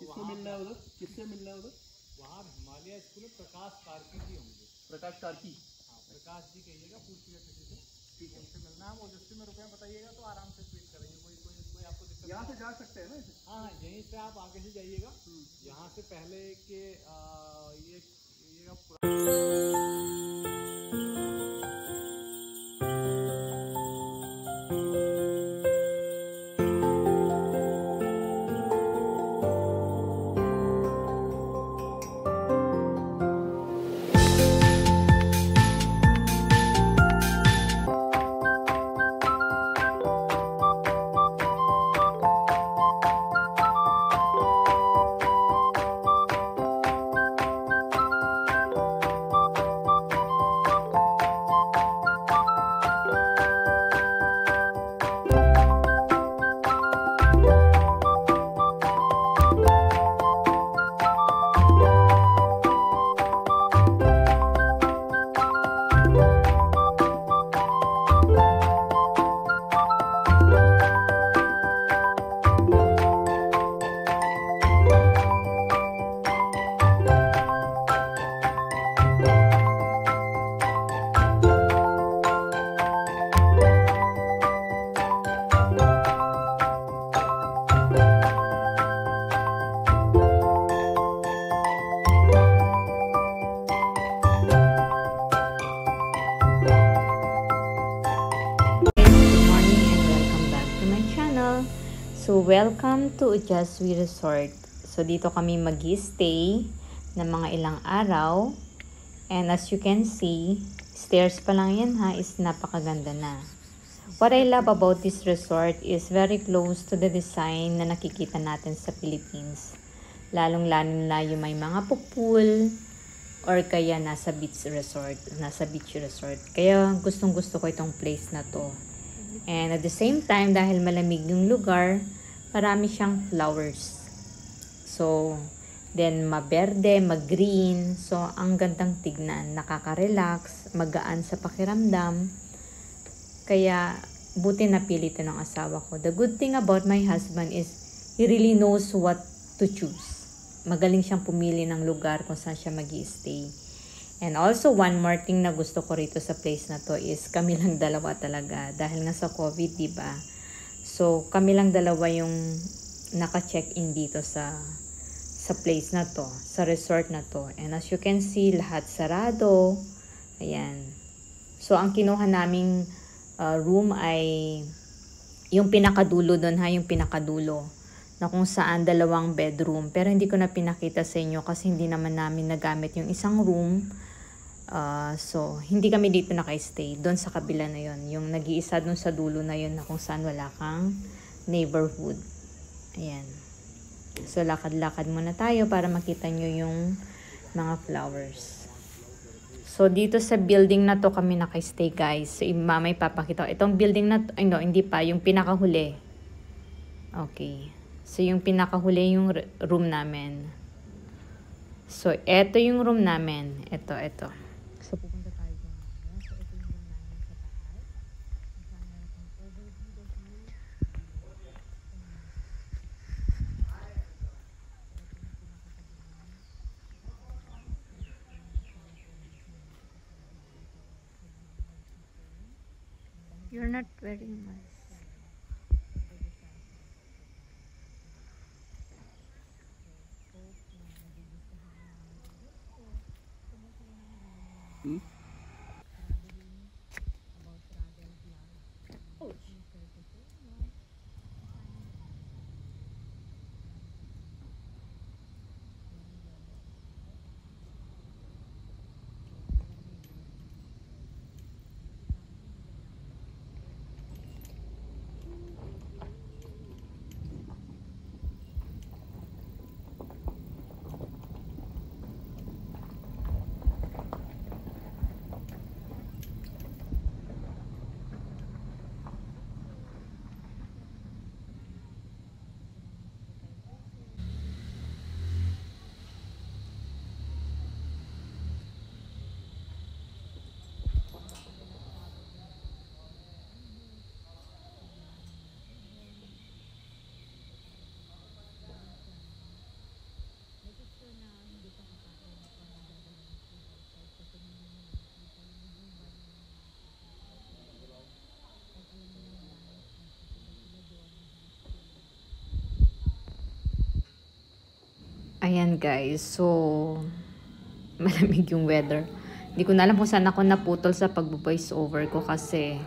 किससे मिलना है उधर? किससे मिलना है उधर? वहाँ हिमालय स्कूल में प्रकाश कार्की जी होंगे। प्रकाश कार्की? हाँ, प्रकाश जी कहिएगा, पूछिएगा किसी से, ठीक है, उनसे मिलना है। वो जिससे में रुपया बताइएगा तो आराम से ट्वीट करेंगे। कोई आपको दिक्कत यहाँ से जा सकते हैं ना? हाँ, यहीं से आप आगे से जाइएगा। यहाँ से पहले के ये So, welcome to Ujaswi Resort. So, dito kami mag-stay ng mga ilang araw. And as you can see, stairs pa lang yan ha, is napakaganda na. What I love about this resort is very close to the design na nakikita natin sa Philippines. Lalong-lalo na yung may mga pool or kaya nasa beach resort. Kaya gustong-gusto ko itong place na to. And at the same time, dahil malamig yung lugar, marami siyang flowers. So, then maberde, mag-green. So, ang gandang tignan. Nakaka-relax, magaan sa pakiramdam. Kaya, buti napili ito ng asawa ko. The good thing about my husband is, he really knows what to choose. Magaling siyang pumili ng lugar kung saan siya mag-i-stay. And also, one more thing na gusto ko rito sa place na to is kami lang dalawa talaga. Dahil nga sa COVID, diba? So, kami lang dalawa yung naka-check-in dito sa place na to, sa resort na to. And as you can see, lahat sarado. Ayan. So, ang kinuha naming room ay yung pinakadulo doon ha, yung pinakadulo. Na kung saan 2 bedroom. Pero hindi ko na pinakita sa inyo kasi hindi naman namin nagamit yung isang room. So, hindi kami dito naka-stay. Doon sa kabila na yon, yung nag-iisa doon sa dulo na yon na kung saan wala kang neighborhood. Ayan. So, lakad-lakad muna tayo para makita nyo yung mga flowers. So, dito sa building na to kami naka-stay guys. So, mamay papakita ko. Itong building na to, ay no, hindi pa. Yung pinakahuli. Okay. So, yung pinakahuli yung room namin. So, eto yung room namin. Ito. So, pupunta tayo dyan. So, ito yung room namin sa taas. Saan meron kang overview of view. You're not wearing mask. Ayan guys, so malamig yung weather. Hindi ko na alam kung saan ako naputol sa pag-voice over ko kasi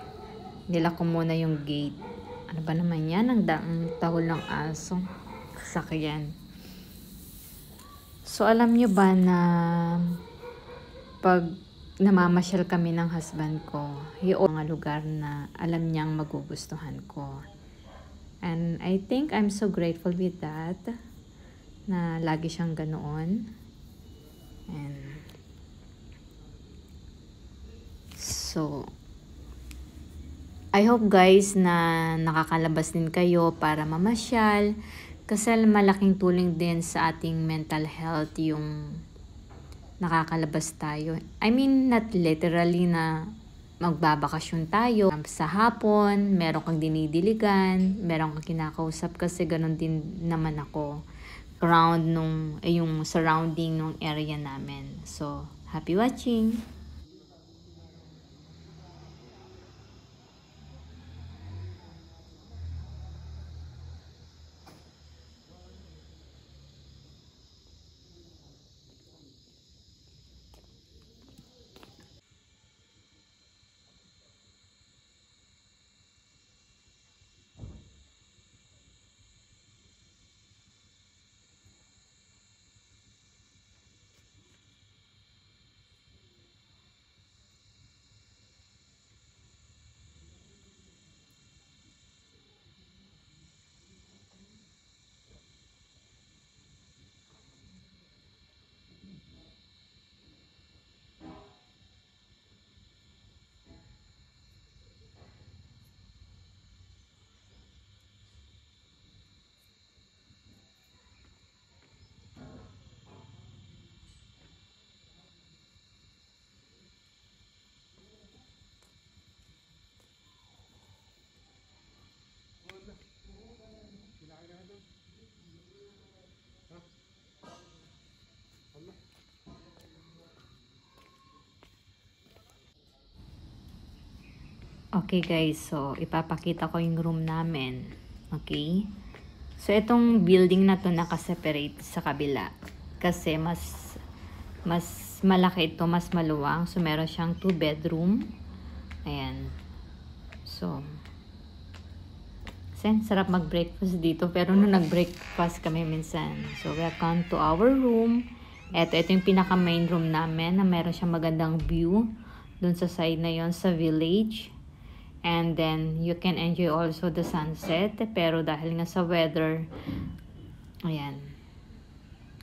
nila ko muna yung gate. Ano ba naman yan? Ang tahol ng aso. Sasakyan. So alam nyo ba na pag namamasyal kami ng husband ko, yung mga lugar na alam niyang magugustuhan ko. And I think I'm so grateful with that. Na lagi siyang ganoon. And so I hope guys na nakakalabas din kayo para mamasyal kasi malaking tulong din sa ating mental health yung nakakalabas tayo. I mean not literally na magbabakasyon tayo sa hapon, meron kang dinidiligan, meron kang kinakausap kasi ganun din naman ako. Yung surrounding nung area namin. So, happy watching! Okay guys, so ipapakita ko yung room namin. Okay? So itong building na to nakaseparate sa kabila. Kasi mas malaki ito, mas maluwang. So meron siyang 2 bedroom. Ayan. So sarap mag-breakfast dito. Pero nung nag-breakfast kami minsan. So welcome to our room. Ito yung pinaka main room namin na meron siyang magandang view dun sa side na yon sa village. And then, you can enjoy also the sunset. Pero dahil nga sa weather, ayan.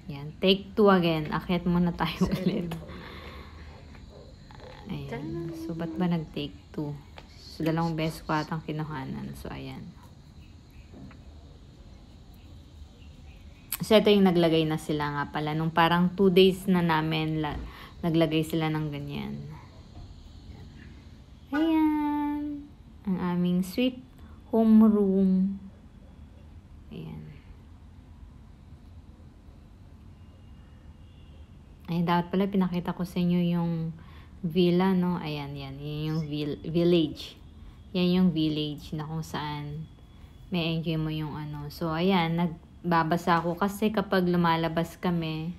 Ayan. Take 2 again. Akyat muna tayo ulit. Ayan. So, ba't ba nag-take 2? So, 2 beses ko atang kinuhanan. So, ayan. So, ito yung naglagay na sila nga pala. Nung parang 2 days na namin, naglagay sila ng ganyan. Ayan. Ang aming sweet home room. Ayan. Ay, dapat pala pinakita ko sa inyo yung villa, no? Ayan, yan. Yan yung village. Yan yung village na kung saan may enjoy mo yung ano. So, ayan. Nagbabasa ako kasi kapag lumalabas kami,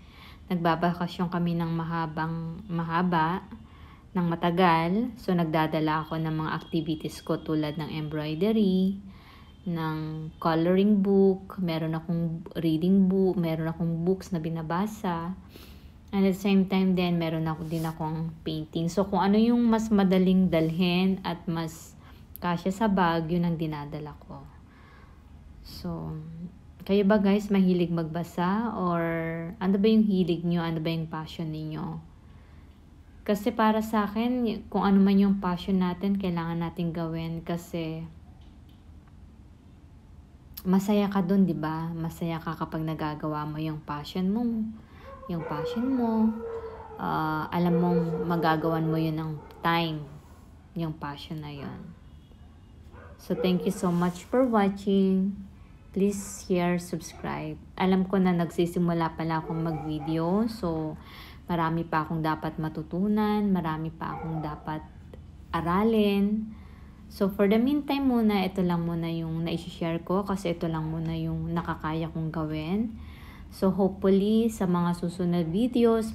nagbabakasyon kami ng mahaba ng matagal. So, nagdadala ako ng mga activities ko tulad ng embroidery, ng coloring book, meron akong reading book, meron akong books na binabasa. And at the same time din, meron din akong painting. So, kung ano yung mas madaling dalhin at mas kasya sa bag, yun ang dinadala ko. So, kayo ba guys mahilig magbasa? Or ano ba yung hilig nyo? Ano ba yung passion ninyo? Kasi para sa akin, kung ano man yung passion natin, kailangan natin gawin kasi masaya ka dun, 'di ba? Masaya ka kapag nagagawa mo yung passion mo. Alam mong magagawan mo yun ng time, yung passion na yun. So thank you so much for watching. Please share, subscribe. Alam ko na nagsisimula pala akong mag-video, so marami pa akong dapat matutunan, marami pa akong dapat aralin. So, for the meantime muna, ito lang muna yung na-share ko kasi ito lang muna yung nakakaya kong gawin. So hopefully sa mga susunod videos,